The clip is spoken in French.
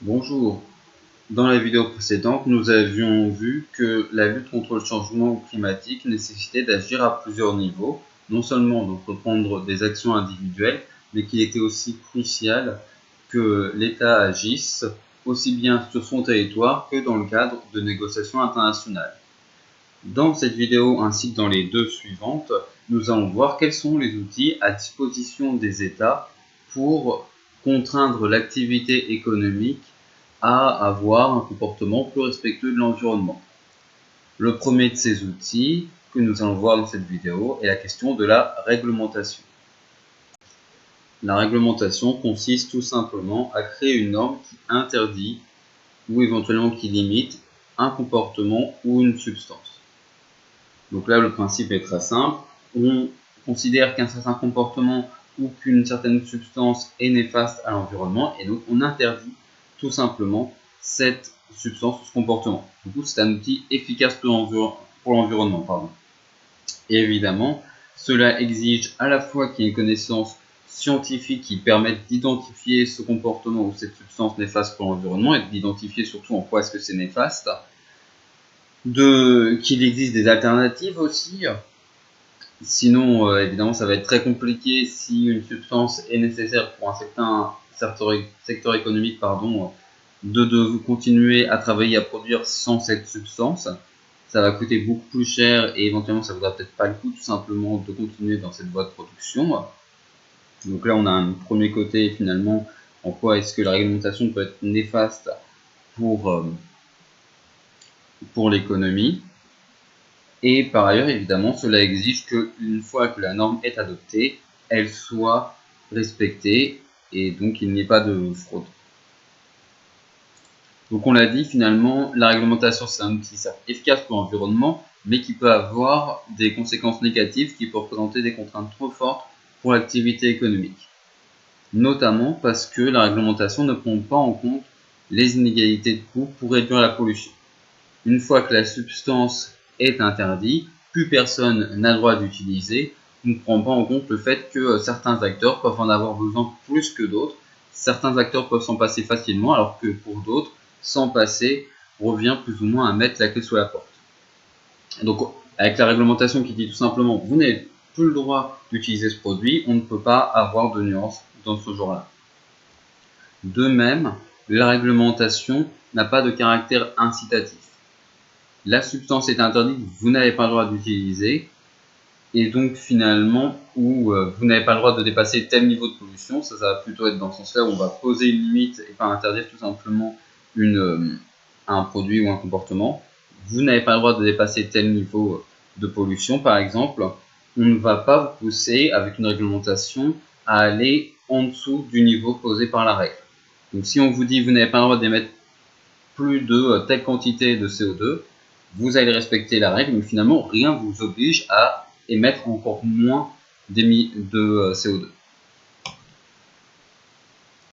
Bonjour, dans la vidéo précédente, nous avions vu que la lutte contre le changement climatique nécessitait d'agir à plusieurs niveaux, non seulement d'entreprendre des actions individuelles, mais qu'il était aussi crucial que l'État agisse aussi bien sur son territoire que dans le cadre de négociations internationales. Dans cette vidéo ainsi que dans les deux suivantes, nous allons voir quels sont les outils à disposition des États pour contraindre l'activité économique à avoir un comportement plus respectueux de l'environnement. Le premier de ces outils que nous allons voir dans cette vidéo est la question de la réglementation. La réglementation consiste tout simplement à créer une norme qui interdit ou éventuellement qui limite un comportement ou une substance. Donc là, le principe est très simple. On considère qu'un certain comportement ou qu'une certaine substance est néfaste à l'environnement et donc on interdit tout simplement cette substance ou ce comportement. Du coup, c'est un outil efficace pour l'environnement. Et évidemment, cela exige à la fois qu'il y ait une connaissance scientifique qui permette d'identifier ce comportement ou cette substance néfaste pour l'environnement et d'identifier surtout en quoi est-ce que c'est néfaste, qu'il existe des alternatives aussi. Sinon, évidemment, ça va être très compliqué si une substance est nécessaire pour un certain secteur économique, de continuer à travailler, à produire sans cette substance. Ça va coûter beaucoup plus cher et éventuellement ça ne vaudra peut-être pas le coup tout simplement de continuer dans cette voie de production. Donc là, on a un premier côté finalement, en quoi est-ce que la réglementation peut être néfaste pour l'économie. Et par ailleurs, évidemment, cela exige qu'une fois que la norme est adoptée, elle soit respectée et donc il n'y ait pas de fraude. Donc on l'a dit, finalement, la réglementation c'est un outil certes efficace pour l'environnement, mais qui peut avoir des conséquences négatives qui peuvent représenter des contraintes trop fortes pour l'activité économique. Notamment parce que la réglementation ne prend pas en compte les inégalités de coûts pour réduire la pollution. Une fois que la substance est interdite, plus personne n'a le droit d'utiliser. On ne prend pas en compte le fait que certains acteurs peuvent en avoir besoin plus que d'autres. Certains acteurs peuvent s'en passer facilement, alors que pour d'autres, s'en passer revient plus ou moins à mettre la clé sous la porte. Donc, avec la réglementation qui dit tout simplement vous n'avez plus le droit d'utiliser ce produit, on ne peut pas avoir de nuances dans ce genre-là. De même, la réglementation n'a pas de caractère incitatif. La substance est interdite, vous n'avez pas le droit d'utiliser, et donc finalement, vous n'avez pas le droit de dépasser tel niveau de pollution, ça va plutôt être dans ce sens-là où on va poser une limite et pas interdire tout simplement un produit ou un comportement. Vous n'avez pas le droit de dépasser tel niveau de pollution, par exemple, on ne va pas vous pousser avec une réglementation à aller en dessous du niveau posé par la règle. Donc si on vous dit vous n'avez pas le droit d'émettre plus de telle quantité de CO2, vous allez respecter la règle, mais finalement rien ne vous oblige à émettre encore moins de CO2.